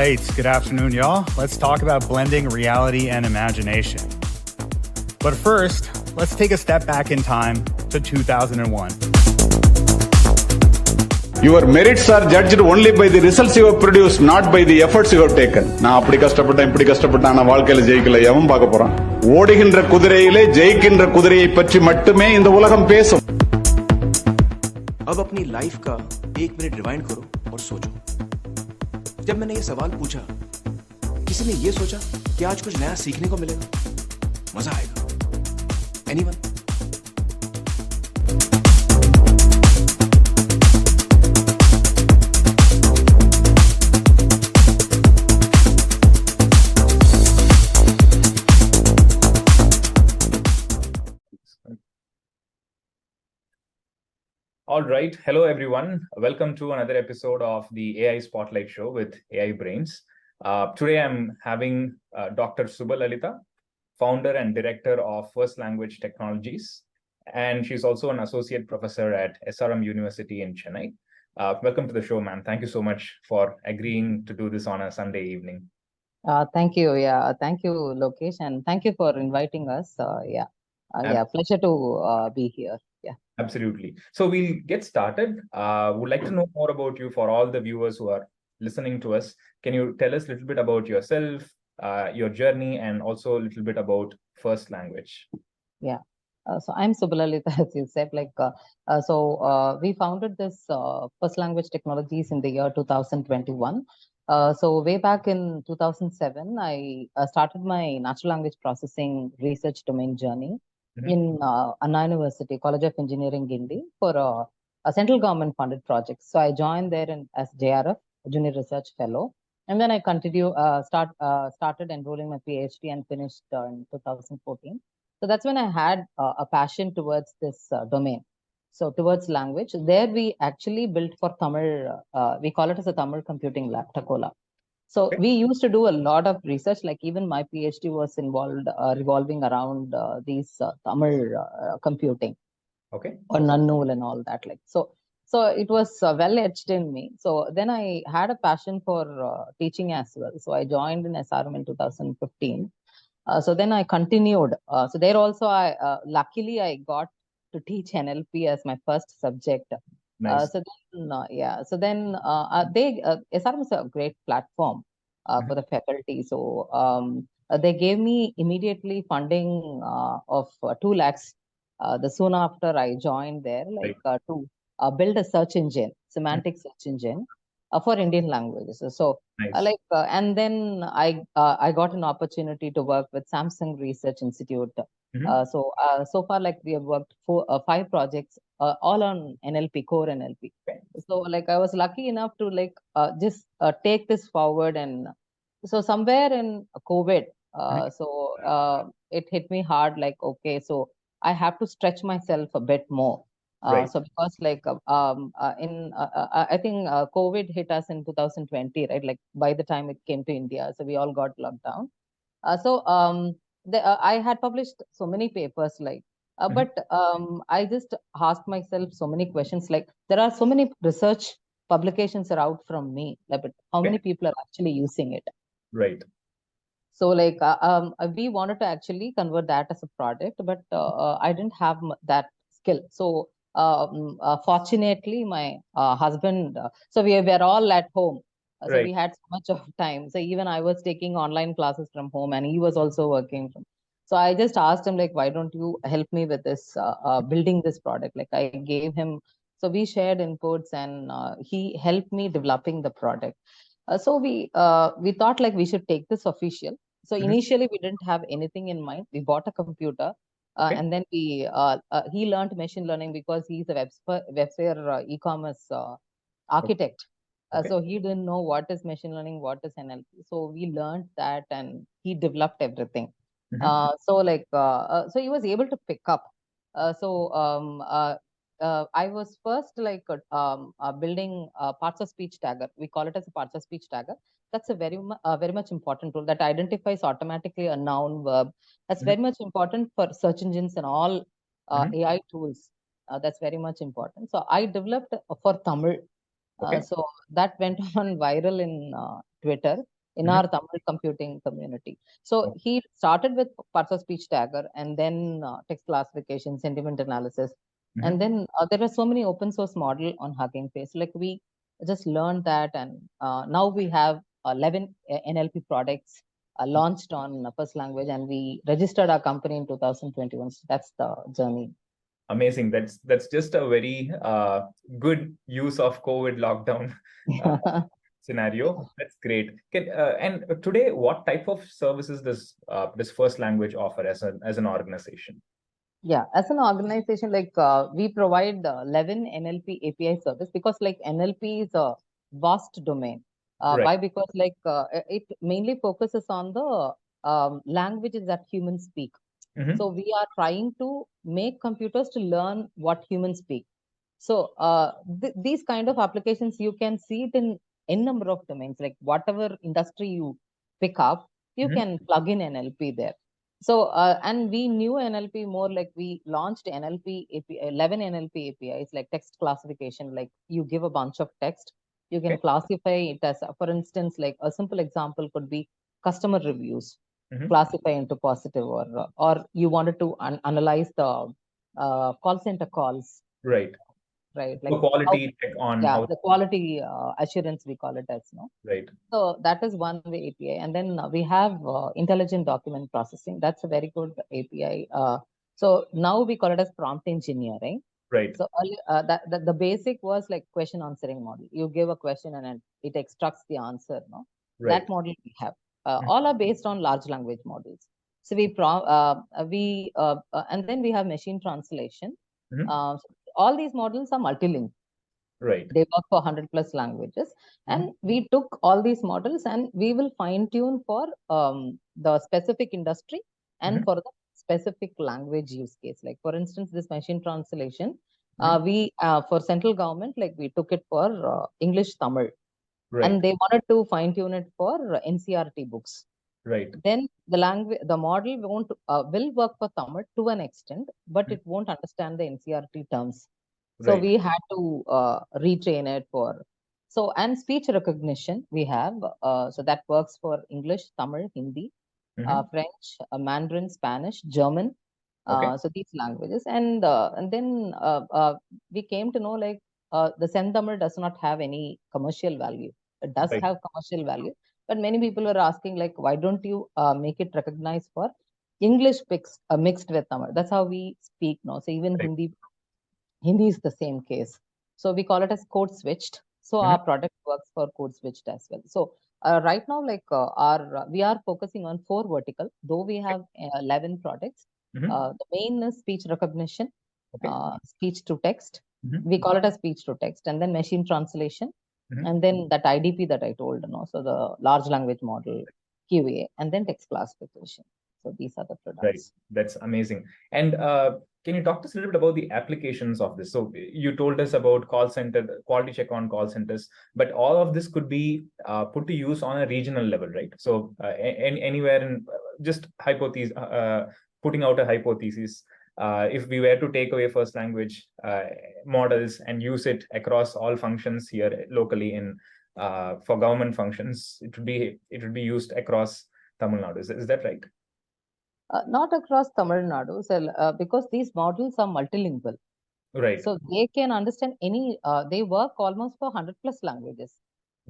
right, good afternoon, y'all. Let's talk about blending reality and imagination. But first, let's take a step back in time to 2001. Your merits are judged only by the results you have produced, not by the efforts you have taken. நான் அப்படி கஷ்டப்பட்டேன் இப்படி கஷ்டப்பட்டேன் நான் வாழ்க்கையில ஜெயிக்கல எவன் பார்க்க போறான்? ஓடுகின்ற குதிரையிலே ஜெயிக்கின்ற குதிரையை பற்றி மட்டுமே இந்த உலகம் பேசும். अब अपनी लाइफ का 1 मिनट रिवाइंड करो और सोचो, जब मैंने ये सवाल पूछा, किसी ने ये सोचा कि आज कुछ नया सीखने को मिलेगा, मजा आएगा? Anyone? All right. Hello, everyone. Welcome to another episode of the AI Spotlight Show with AI Brains. Today, I'm having Dr.Subalalitha, founder and director of FirstLanguage Technologies. And she's also an associate professor at SRM University in Chennai. Welcome to the show, ma'am. Thank you so much for agreeing to do this on a Sunday evening. Thank you. Yeah. Thank you, Lokesh. And thank you for inviting us. Pleasure to be here. Yeah. Absolutely. So we'll get started. Would like to know more about you for all the viewers who are listening to us. Can you tell us a little bit about yourself, your journey, and also a little bit about FirstLanguage? Yeah. So I'm Subalalitha, as you said. We founded this FirstLanguage Technologies in the year 2021. So way back in 2007, I started my natural language processing research domain journey in Anna University, College of Engineering, Guindy, for a central government funded project. So I joined there as JRF, Junior Research Fellow. And then I started enrolling my PhD and finished in 2014. So that's when I had a passion towards this domain. So towards language, there we actually built for Tamil, we call it as a Tamil computing lab, Takola. So we used to do a lot of research, like even my PhD was involved, revolving around these Tamil computing, or Nannul and all that. So it was well etched in me. So then I had a passion for teaching as well. So I joined in SRM in 2015. So then I continued. So there also, luckily I got to teach NLP as my first subject. Nice. SRM is a great platform for the faculty. So they gave me immediately funding of 2 lakhs soon after I joined there, to build a search engine, semantic search engine for Indian languages. So nice. And then I got an opportunity to work with Samsung Research Institute. So far, we have worked 5 projects, all on NLP, core NLP. So I was lucky enough to just take this forward. And so somewhere in COVID, it hit me hard, so I have to stretch myself a bit more. So because I think COVID hit us in 2020, right? By the time it came to India, so we all got locked down. I had published so many papers, but I just asked myself so many questions. There are so many research publications are out from me, but how many people are actually using it? Right. So we wanted to actually convert that as a product, but I didn't have that skill. So fortunately, my husband, so we were all at home. So we had so much of time. So even I was taking online classes from home, and he was also working from. So I just asked him, why don't you help me with this, building this product? I gave him, so we shared inputs, and he helped me developing the product. So we thought we should take this official. So initially we didn't have anything in mind. We bought a computer, and then he learned machine learning because he's a websphere e-commerce architect. So he didn't know what is machine learning, what is NLP. So we learned that, and he developed everything. So he was able to pick up. I was first building parts of speech tagger. We call it as a parts of speech tagger. That's a very much important tool that identifies automatically a noun, verb. That's very much important for search engines and all AI tools. That's very much important. So I developed for Tamil Okay. So that went on viral in Twitter in our Tamil computing community. So he started with parts of speech tagger and then text classification, sentiment analysis. And then there are so many open source model on Hugging Face. Like we just learned that, and now we have 11 NLP products launched on FirstLanguage, and we registered our company in 2021. So that's the journey. Amazing. That's just a very good use of COVID lockdown scenario. That's great. And today, what type of services does FirstLanguage offer as an organization? Yeah, as an organization, like we provide 11 NLP API service, because like NLP is a vast domain. Right. Why? Because like it mainly focuses on the languages that humans speak. So we are trying to make computers to learn what humans speak. So these kind of applications, you can see it in n number of domains. Like whatever industry you pick up, you can plug in NLP there. So and we knew NLP more, like we launched NLP API, 11 NLP APIs, like text classification. Like you give a bunch of text, you can classify it as, for instance, like a simple example could be customer reviews. Classify into positive, or you wanted to analyze the call center calls. Right. Right. Like quality check on how the quality assurance, we call it as, no? Right. So that is one way API. And then we have intelligent document processing. That's a very good API. So now we call it as prompt engineering. Right. So the basic was like question answering model. You give a question and it extracts the answer. No, Right. that model we have. All are based on large language models. So and then we have machine translation. All these models are multilingual. Right. They work for 100 plus languages. And we took all these models and we will fine tune for the specific industry and for the specific language use case. Like for instance, this machine translation, we for central government, like we took it for English Tamil. Right. And they wanted to fine tune it for NCRT books. Right. Then the model will work for Tamil to an extent, but it won't understand the NCRT terms. So we had to retrain it for. So, and speech recognition we have. So that works for English, Tamil, Hindi, French, Mandarin, Spanish, German. So these languages. And then we came to know, like the Tamil does not have any commercial value. It does have commercial value. But many people are asking, like, why don't you make it recognized for English mixed with Tamil? That's how we speak now. So even Hindi is the same case. So we call it as code switched. So our product works for code switched as well. So right now, like we are focusing on 4 vertical, though we have 11 products. The main is speech recognition, speech to text. We call it as speech to text, and then machine translation. And then that IDP that I told, so the large language model, QA, and then text classification. So these are the products. Right. That's amazing. And can you talk to us a little bit about the applications of this? So you told us about call center, quality check on call centers, but all of this could be put to use on a regional level, right? So anywhere in just hypothesis, putting out a hypothesis. If we were to take away FirstLanguage models and use it across all functions here locally in for government functions, it would be used across Tamil Nadu. Is that right? Not across Tamil Nadu, so, because these models are multilingual. Right. So they can understand they work almost for 100 plus languages.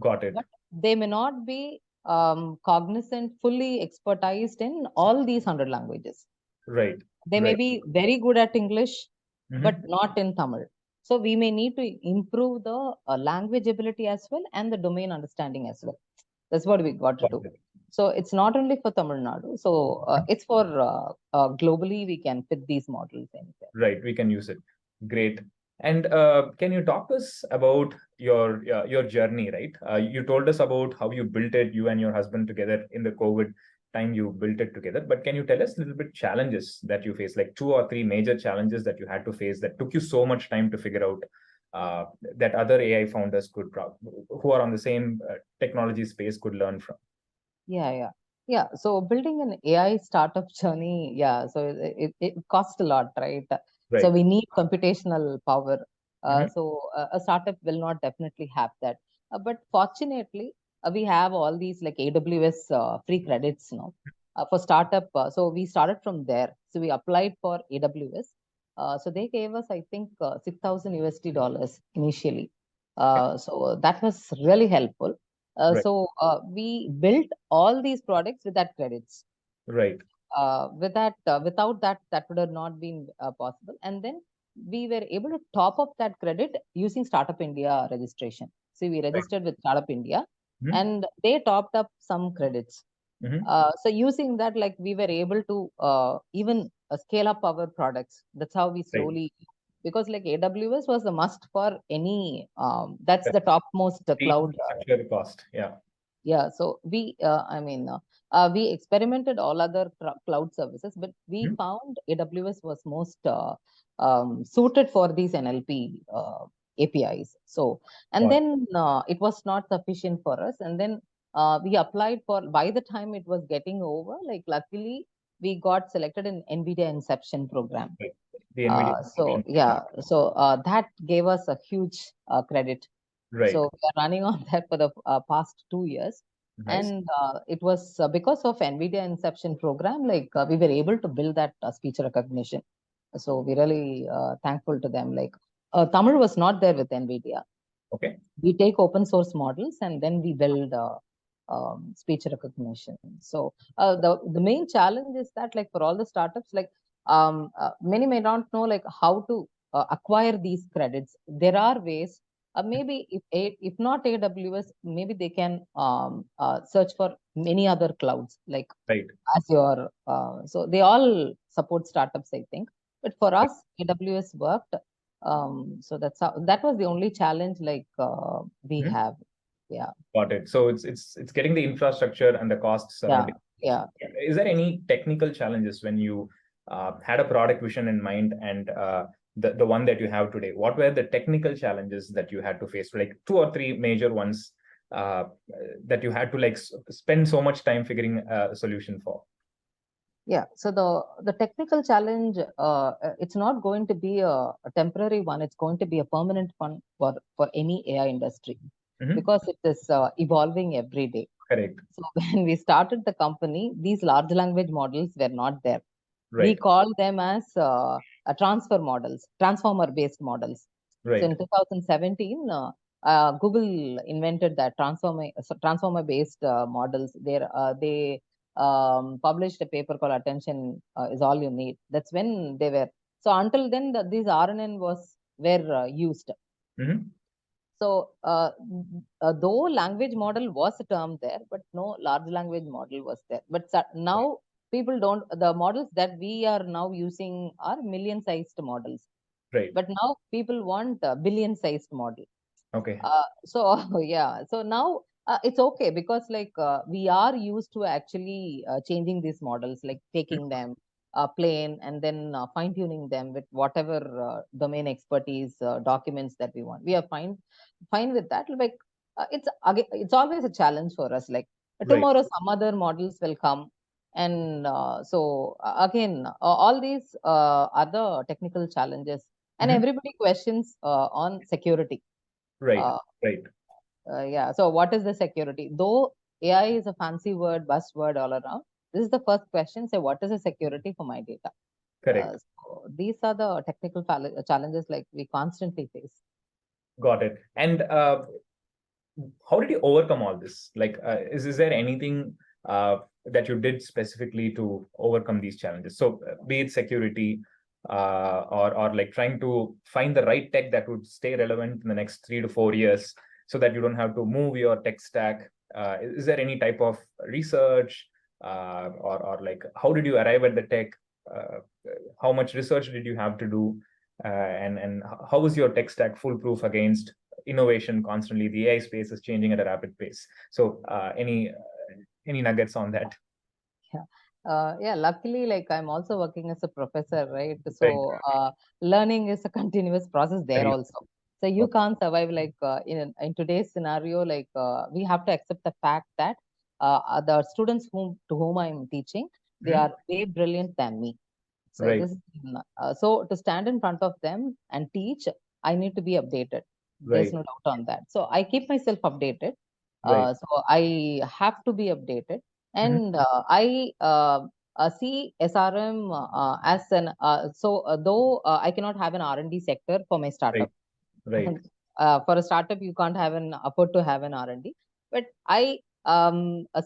Got it. But they may not be cognizant, fully expertised in all these 100 languages. Right. They may be very good at English, but not in Tamil. So we may need to improve the language ability as well and the domain understanding as well. That's what we got to do. So it's not only for Tamil Nadu. So it's for globally, we can fit these models anywhere. Right, we can use it. Great. And can you talk to us about your journey, right? You told us about how you built it, you and your husband together in the COVID time, you built it together. But can you tell us a little bit challenges that you faced, like 2 or 3 major challenges that you had to face that took you so much time to figure out that other AI founders who are on the same technology space could learn from? Yeah. So building an AI startup journey, so it costs a lot, right? So we need computational power. A startup will not definitely have that. But fortunately, we have all these like AWS free credits now for startup. So we started from there. So we applied for AWS. So they gave us, I think, 6,000 USD dollars initially. So that was really helpful. Right. So we built all these products with that credits. Right. Without that, that would have not been possible. And then we were able to top up that credit using Startup India registration. So we registered with Startup India, Mhm. and they topped up some credits. Mhm. So using that, like we were able to even scale up our products. That's how we slowly, because like AWS was the must for any, that's the topmost cloud. Infrastructure cost. Yeah. Yeah, so we experimented all other cloud services, but we Mhm. found AWS was most suited for these NLP APIs. So, and Got it. then it was not sufficient for us. And then we applied for, by the time it was getting over, like luckily we got selected in NVIDIA Inception program. Right. The NVIDIA. So that gave us a huge credit. Right. So we are running on that for the past 2 years. Nice. And it was because of NVIDIA Inception program, like we were able to build that speech recognition. So we really thankful to them. Like Tamil was not there with NVIDIA. Okay. We take open source models and then we build speech recognition. So the main challenge is that like for all the startups, like many may not know like how to acquire these credits. There are ways. Maybe if not AWS, maybe they can search for many other clouds like Right. Azure. So they all support startups, I think. But for us, AWS worked. So that was the only challenge like we Mhm. have. Yeah. Got it. So it's getting the infrastructure and the costs surrounding. Yeah. Is there any technical challenges when you had a product vision in mind and the one that you have today? What were the technical challenges that you had to face? Like 2 or 3 major ones uh, that you had to like spend so much time figuring a solution for. Yeah. So the technical challenge, it's not going to be a temporary one. It's going to be a permanent one for any AI industry Mhm. because it is evolving every day. Correct. So when we started the company, these large language models were not there. We Right. call them as transformer-based models. So Right. in 2017, Google invented that transformer-based models. They published a paper called "Attention is All You Need." That's when they were. So until then, these RNN were used. Mhm. So though language model was a term there, but no large language model was there. But now people don't, the models that we are now using are million-sized models. Right. But now people want a billion-sized model. Okay. So yeah, so now it's okay because like we are used to actually changing these models, like taking them plain and then fine-tuning them with whatever domain expertise documents that we want. We are fine with that. Like it's always a challenge for us. Like Right. tomorrow some other models will come, and so again all these are the technical challenges, and Mhm. everybody questions on security. Right. Uh, Right. yeah. So what is the security? Though AI is a fancy word, buzzword all around, this is the first question. Say, what is the security for my data? Correct. So these are the technical challenges like we constantly face. Got it. And how did you overcome all this? Like, is there anything that you did specifically to overcome these challenges? So, be it security, or like trying to find the right tech that would stay relevant in the next 3 to 4 years, so that you don't have to move your tech stack. Is there any type of research, or like how did you arrive at the tech? Uh, how much research did you have to do? And how was your tech stack foolproof against innovation constantly? The AI space is changing at a rapid pace. So any nuggets on that? Yeah. Yeah, luckily, like I'm also working as a professor, right? Right. So learning is a continuous process there Very. also. So you can't survive like in today's scenario, like we have to accept the fact that the students to whom I'm teaching, they Mhm. are way brilliant than me. So Right. this so to stand in front of them and teach, I need to be updated. There's Right. no doubt on that. So I keep myself updated. Right. So I have to be updated, Mhm. and I see SRM as an though I cannot have an R&D sector for my Right. startup. Right. For a startup, you can't have an afford to have an R&D, but I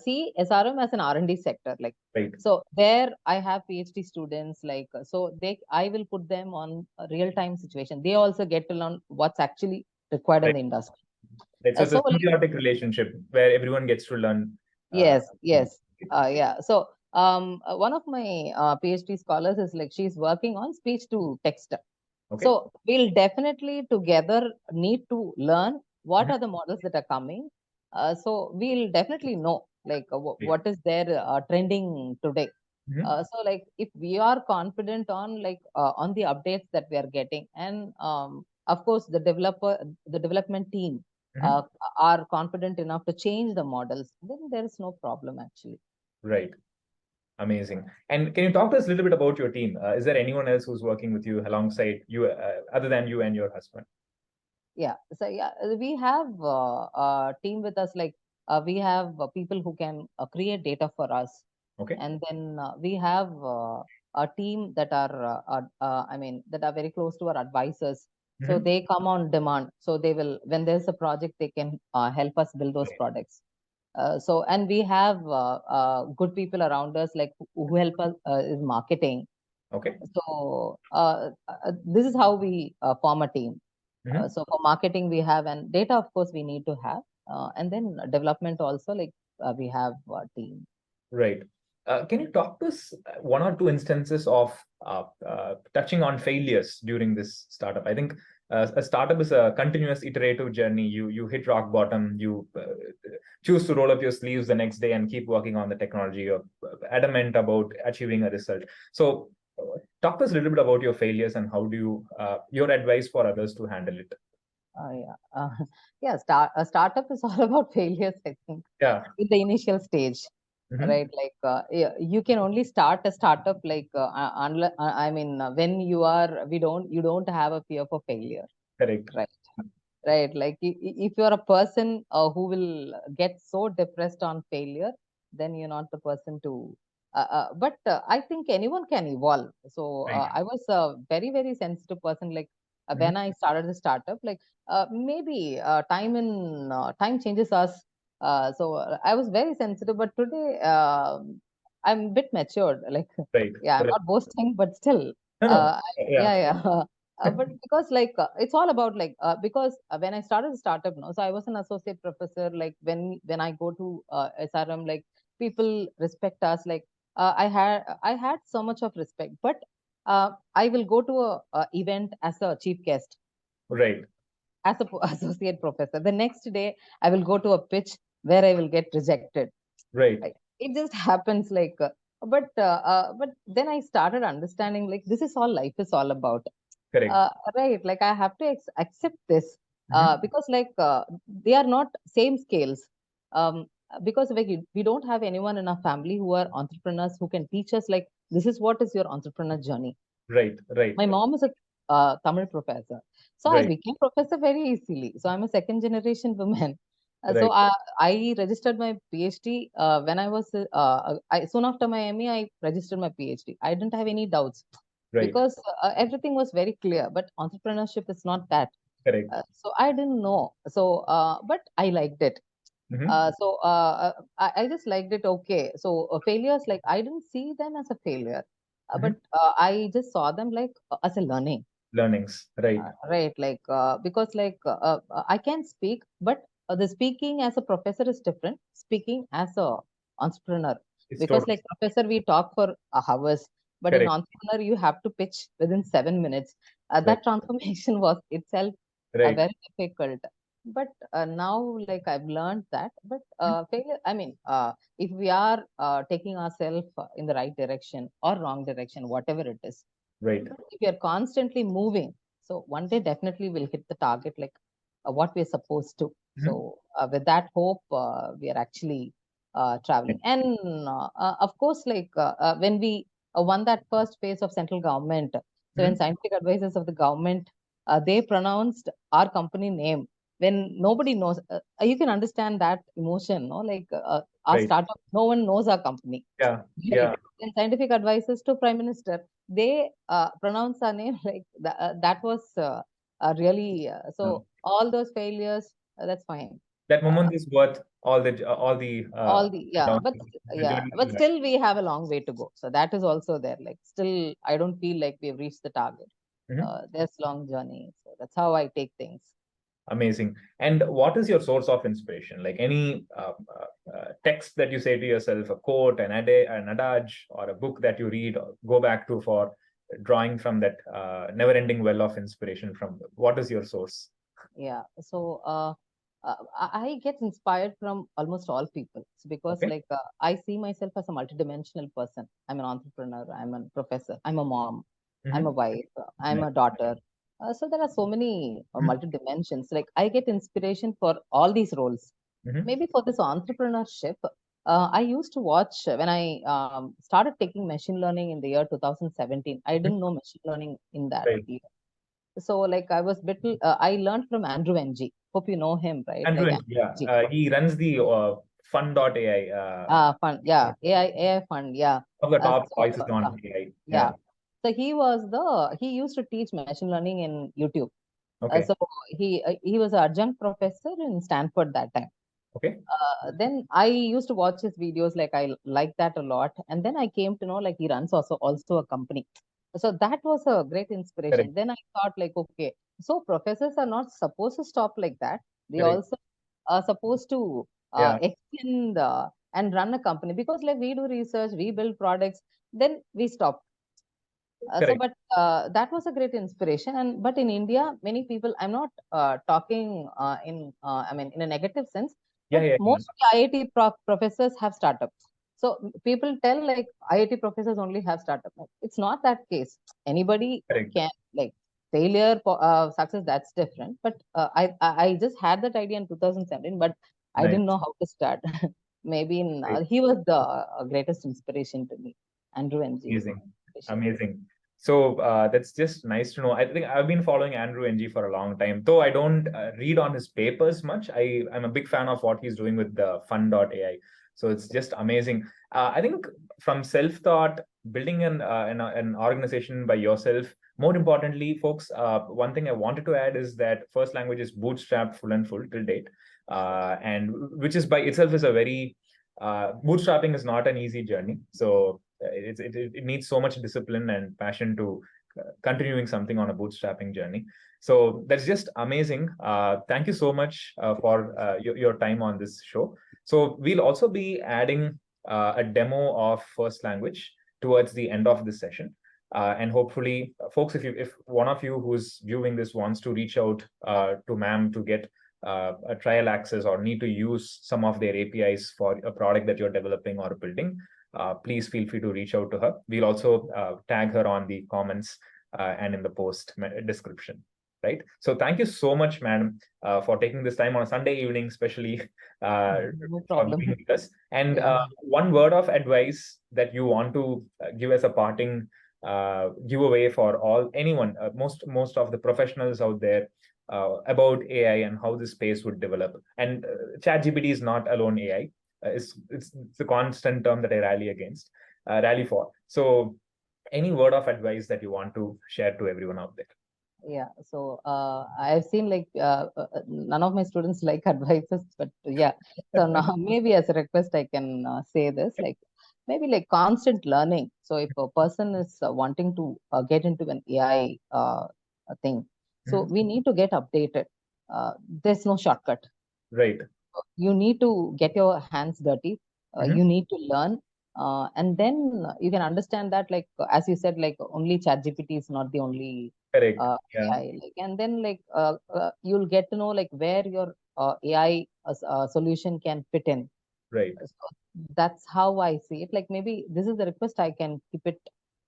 see SRM as an R&D sector. Like, Right. so there I have PhD students, like, so I will put them on a real-time situation. They also get to learn what's actually required in Right. the industry. Right. So it's a So like, symbiotic relationship where everyone gets to learn. yes, yes, yeah. So one of my PhD scholars is like, she's working on speech to text. Okay. So we'll definitely together need to learn what Mhm. are the models that are coming. So we'll definitely know like Right. what is there trending today. Mhm. So like if we are confident on like on the updates that we are getting, and of course the development team Mhm. uh, are confident enough to change the models, then there is no problem actually. Right. Amazing. And can you talk to us a little bit about your team? Is there anyone else who's working with you alongside you, other than you and your husband? Yeah, so yeah, we have a team with us, like we have people who can create data for us, Okay. and then we have a team that are I mean that are very close to our advisors, so Mhm. they come on demand, so they will, when there's a project, they can help us build those products. So, and we have good people around us, like who help us in marketing. Okay. So this is how we form a team. Mhm. So for marketing, we have, and data, of course, we need to have, and then development also, like we have a team. Right. Can you talk to us one or two instances of touching on failures during this startup? I think a startup is a continuous iterative journey. You hit rock bottom, you choose to roll up your sleeves the next day and keep working on the technology. You're adamant about achieving a result. So talk to us a little bit about your failures and how do you your advice for others to handle it. Yeah, yeah. A startup is all about failures, I think, Yeah. in the initial stage, Mhm. right? Like, yeah, you can only start a startup like unless I mean when you don't have a fear for failure, Correct. right? Right, like if you're a person who will get so depressed on failure, then you're not the person to but I think anyone can evolve. So Right. I was a very sensitive person, like Mhm. when I started the startup, like maybe time changes us. So I was very sensitive, but today I'm a bit matured, like Right. yeah, I'm Right. not boasting, but still No, no. Yeah. yeah, yeah. But because like it's all about like because when I started the startup, no, so I was an associate professor. Like when I go to SRM, like people respect us. Like I had so much of respect, but I will go to a event as a chief guest, Right. as a associate professor. The next day, I will go to a pitch where I will get rejected. Right. It just happens like. But then I started understanding like this is all life is all about. Correct. Right, like I have to accept this Mhm. because like they are not same scales. Because like we don't have anyone in our family who are entrepreneurs who can teach us like this is what is your entrepreneur journey. Right. Right. My mom is a Tamil professor, so I Right. became professor very easily. So I'm a second generation woman. So Right. I registered my PhD when I was soon after my ME. I registered my PhD. I didn't have any doubts Right. because everything was very clear. But entrepreneurship is not that. Correct. So I didn't know. So but I liked it. Mhm. I just liked it. Okay. So failures, like I didn't see them as a failure, but Mhm. I just saw them like as a learning. Learnings. Right. Right, like because like I can speak, but the speaking as a professor is different. Speaking as a entrepreneur, It's because totally like professor we talk for hours, but in correct. entrepreneur you have to pitch within 7 minutes. Right. That transformation was itself Right. very difficult. But now, like I've learned that. But failure. I mean, if we are taking ourselves in the right direction or wrong direction, whatever it is, Right. but if you're constantly moving, so one day definitely we'll hit the target like what we're supposed to. Mhm. So with that hope, we are actually traveling. And of course, like when we won that first phase of central government, so when Mhm. scientific advisors of the government they pronounced our company name when nobody knows. You can understand that emotion, no? Like our Right. startup, no one knows our company. Yeah. Right. Yeah. And scientific advisors to Prime Minister, they pronounce our name like that was really so. All those failures, that's fine. That moment is worth all the All the but legitimacy. still we have a long way to go. So that is also there. Like still, I don't feel like we've reached the target. Mhm. There's long journey. So that's how I take things. Amazing. And what is your source of inspiration? Like any text that you say to yourself, a quote, an adage, or a book that you read or go back to for drawing from that never-ending well of inspiration from what is your source? Yeah. So I get inspired from almost all people. So because Okay. like I see myself as a multidimensional person. I'm an entrepreneur. I'm a professor. I'm a mom. I'm a Mhm. wife. I'm Nice. a daughter. So there are so many Mhm. multi dimensions. Like I get inspiration for all these roles. Mhm. Maybe for this entrepreneurship, I used to watch when I started taking machine learning in the year 2017. I Mhm. didn't know machine learning in that Right. year. So like I was little, I learned from Andrew Ng. Hope you know him, right? Andrew, Like and Andrew yeah, Ng. he runs the fun.ai, Fund, yeah, AI fund, yeah. of the top So, voices on AI. Yeah. yeah. So he used to teach machine learning in YouTube. Okay. So he was an adjunct professor in Stanford that time. Okay. Then I used to watch his videos, like I like that a lot. And then I came to know like he runs also a company. So that was a great Correct. inspiration. Then I thought like, okay, so professors are not supposed to stop like that. They Correct. also are supposed to Yeah. extend and run a company, because like we do research, we build products, then we stop. Correct. But that was a great inspiration. And but in India, many people, I'm not talking I mean, in a negative sense, Yeah. but Yeah. Yeah. most of the IIT professors have startups. So people tell like IIT professors only have startups. It's not that case. Anybody Correct. can, like, failure, success, that's different. But I just had that idea in 2017, but I Nice. didn't know how to start. Maybe Great. he was the greatest inspiration to me. Andrew Ng is Amazing. inspiration. Amazing. So that's just nice to know. I think I've been following Andrew Ng for a long time, though I don't read on his papers much. I'm a big fan of what he's doing with the fun.ai. So it's just amazing. I think from self-thought, building an organization by yourself. More importantly, folks, one thing I wanted to add is that FirstLanguage is bootstrapped full and full till date, and which is by itself is a very bootstrapping is not an easy journey. So it needs so much discipline and passion to continuing something on a bootstrapping journey. So that's just amazing. Thank you so much for your time on this show. So we'll also be adding a demo of FirstLanguage towards the end of this session. And hopefully, folks, if one of you who's viewing this wants to reach out to ma'am to get a trial access or need to use some of their APIs for a product that you're developing or building, please feel free to reach out to her. We'll also tag her on the comments and in the post description. Right. So thank you so much, madam, for taking this time on a Sunday evening, especially No for problem. being with us. And Yeah. one word of advice that you want to give as a parting giveaway for anyone, most of the professionals out there about AI and how this space would develop. And ChatGPT is not alone AI. It's a constant term that I rally for. So, any word of advice that you want to share to everyone out there? Yeah. So I've seen like none of my students like advices, but yeah. So now maybe as a request, I can say this, like maybe like constant learning. So if a person is wanting to get into an AI thing, so Mhm. we need to get updated. There's no shortcut. Right. You need to get your hands dirty. Mhm. You need to learn, and then you can understand that, like as you said, like only ChatGPT is not the only Correct. Yeah. AI. Like, and then like you'll get to know like where your AI solution can fit in. Right. So that's how I see it. Like maybe this is the request I can keep it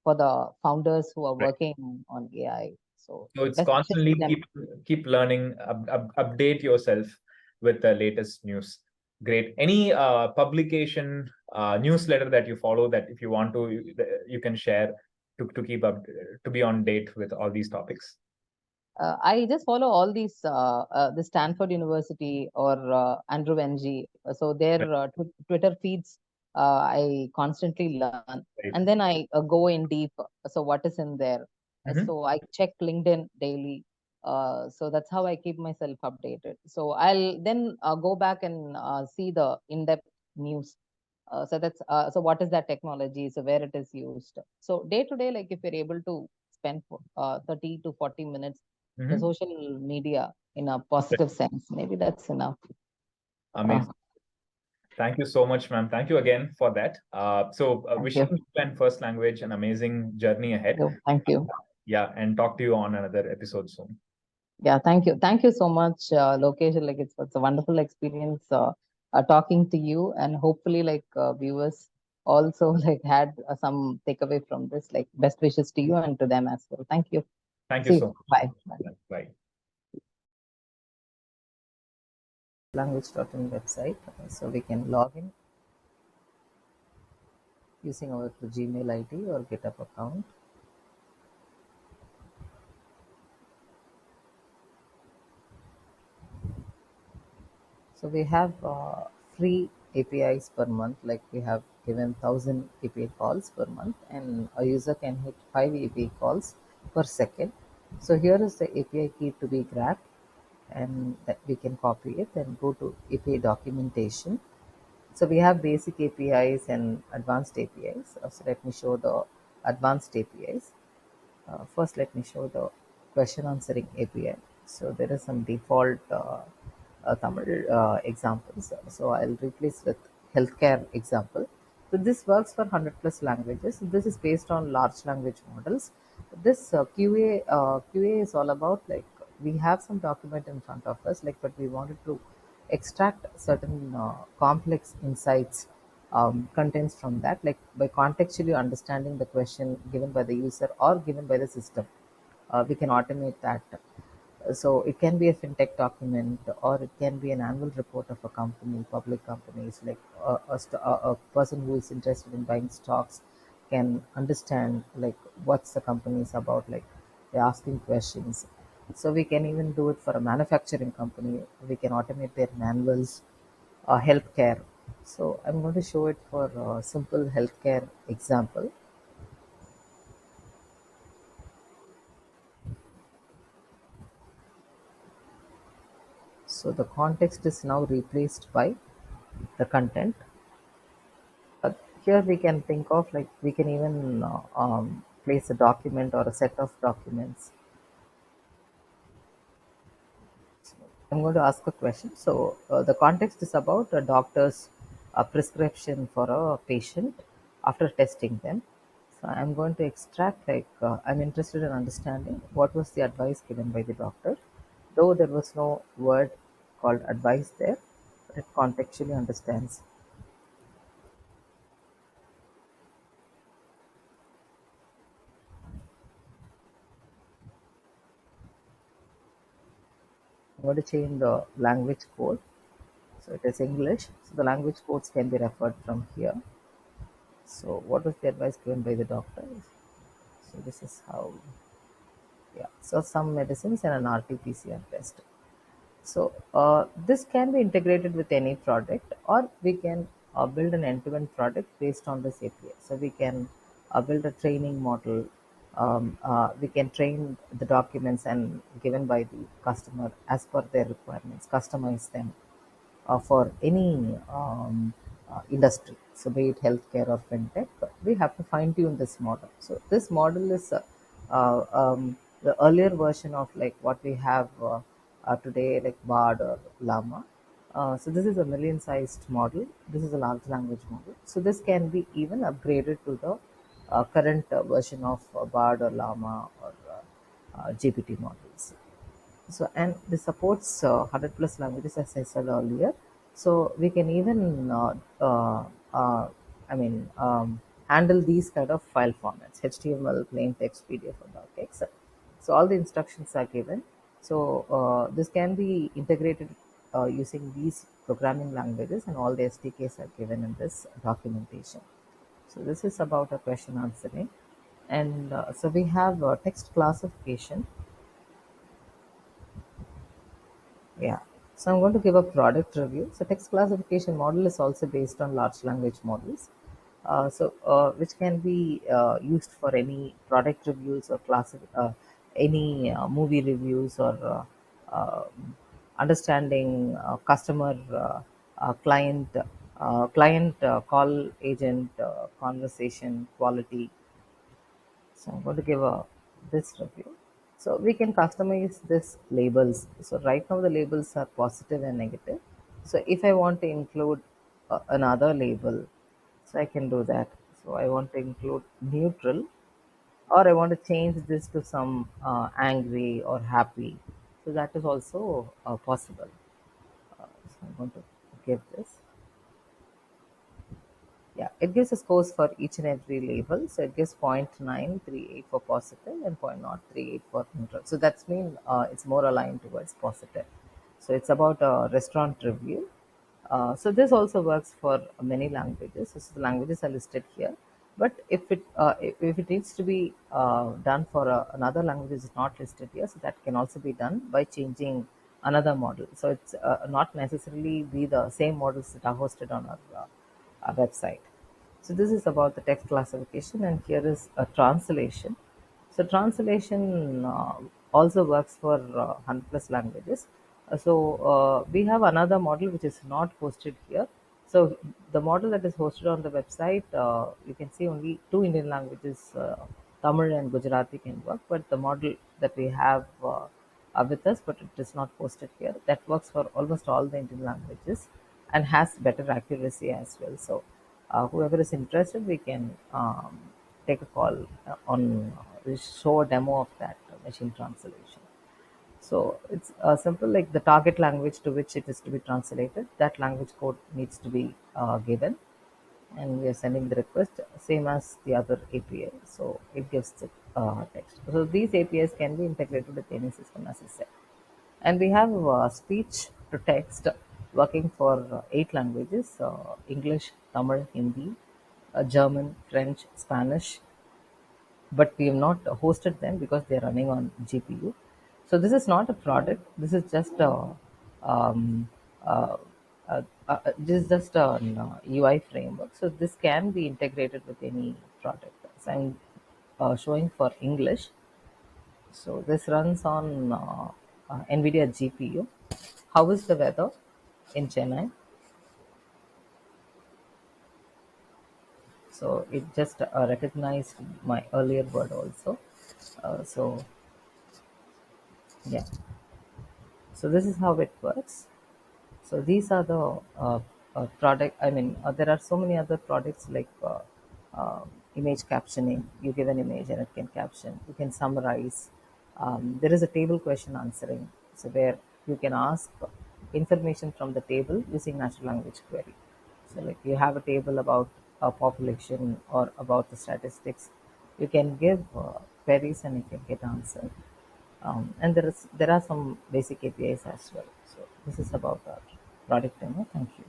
for the founders who are Right. working on AI. So So it's best wishes constantly to them. keep learning, update yourself with the latest news. Great. Any publication newsletter that you follow that if you want to, you can share to keep up to be on date with all these topics. I just follow all these, the Stanford University or Andrew Ng. So their Twitter feeds, I constantly learn, Right. and then I go in deep. So what is in there? Mhm. So I check LinkedIn daily. So that's how I keep myself updated. So I'll then go back and see the in-depth news. So that's so what is that technology? So where it is used. So day to day, like if you're able to spend 30 to 40 minutes the Mhm. social media in a positive sense, maybe that's enough. Amazing. Thank you so much, ma'am. Thank you again for that. Thank Wishing you. you and First Language an amazing journey ahead. Thank you. Yeah, and talk to you on another episode soon. Yeah, thank you. Thank you so much, Lokesh. Like it's a wonderful experience talking to you, and hopefully, like viewers also like had some takeaway from this. Like best wishes to you and to them as well. Thank you. Thank you See so you. much. Bye. Bye. Bye. Language.in website. So we can log in using our Gmail ID or GitHub account. So we have free APIs per month, like we have given 1000 API calls per month, and a user can hit 5 API calls per second. So here is the API key to be grabbed, and that we can copy it and go to API documentation. So we have basic APIs and advanced APIs. So let me show the advanced APIs. First, let me show the question answering API. So there is some default Tamil examples. So I'll replace with healthcare example. So this works for 100 plus languages. So this is based on large language models. This QA is all about like we have some document in front of us, like but we wanted to extract certain complex insights contents from that, like by contextually understanding the question given by the user or given by the system. We can automate that. So it can be a fintech document, or it can be an annual report of a company, public companies, like a person who is interested in buying stocks can understand like what's the company is about, like they're asking questions. So we can even do it for a manufacturing company. We can automate their manuals, healthcare. So I'm going to show it for a simple healthcare example. So the context is now replaced by the content. Here we can think of like we can even place a document or a set of documents. I'm going to ask a question. So the context is about a doctor's prescription for a patient after testing them. So I'm going to extract like I'm interested in understanding what was the advice given by the doctor, though there was no word called advice there, but it contextually understands. I'm going to change the language code. So it is English. So the language codes can be referred from here. So what was the advice given by the doctor? So this is how, yeah. So some medicines and an RT-PCR test. So this can be integrated with any product, or we can build an end-to-end product based on this API. So we can build a training model. We can train the documents and given by the customer as per their requirements, customize them for any industry. So be it healthcare or fintech, we have to fine tune this model. So this model is the earlier version of like what we have today, like Bard or Llama. So this is a million sized model. This is a large language model. So this can be even upgraded to the current version of Bard or Llama or GPT models. So and this supports 100 plus languages as I said earlier. So we can even uh, I mean handle these kind of file formats: HTML, plain text, PDF, or docx. So all the instructions are given. So this can be integrated using these programming languages, and all the SDKs are given in this documentation. So this is about a question answering. And so we have text classification. Yeah. So I'm going to give a product review. So text classification model is also based on large language models. Which can be used for any product reviews or any movie reviews or understanding customer client call agent conversation quality. So I'm going to give a this review. So we can customize this labels. So right now the labels are positive and negative. So if I want to include another label, so I can do that. So I want to include neutral, or I want to change this to some angry or happy. So that is also possible. So I'm going to give this. Yeah, it gives a scores for each and every label. So it gives 0.938 for positive and 0.038 for neutral. So that's mean it's more aligned towards positive. So it's about a restaurant review. So this also works for many languages. So the languages are listed here. But if it needs to be done for another language is not listed here, so that can also be done by changing another model. So it's not necessarily be the same models that are hosted on our website. So this is about the text classification, and here is a translation. So translation also works for 100 plus languages. We have another model which is not posted here. So the model that is hosted on the website, you can see only two Indian languages, Tamil and Gujarati can work, but the model that we have with us, but it is not posted here. That works for almost all the Indian languages and has better accuracy as well. So whoever is interested, we can take a call on show a demo of that machine translation. So it's simple, like the target language to which it is to be translated, that language code needs to be given, and we are sending the request same as the other API. So it gives the text. So these APIs can be integrated with any system, as I said. And we have speech to text working for 8 languages: English, Tamil, Hindi, German, French, Spanish, but we have not hosted them because they are running on GPU. So this is not a product. This is just a an UI framework. So this can be integrated with any product. So I'm showing for English. So this runs on NVIDIA GPU. How is the weather in Chennai? So it just recognized my earlier word also. So yeah, so this is how it works. So these are the product. I mean, there are so many other products like image captioning. You give an image and it can caption. You can summarize. There is a table question answering. So where you can ask information from the table using natural language query. So like you have a table about a population or about the statistics, you can give queries and you can get answer. And there are some basic APIs as well. So this is about our product demo. Thank you.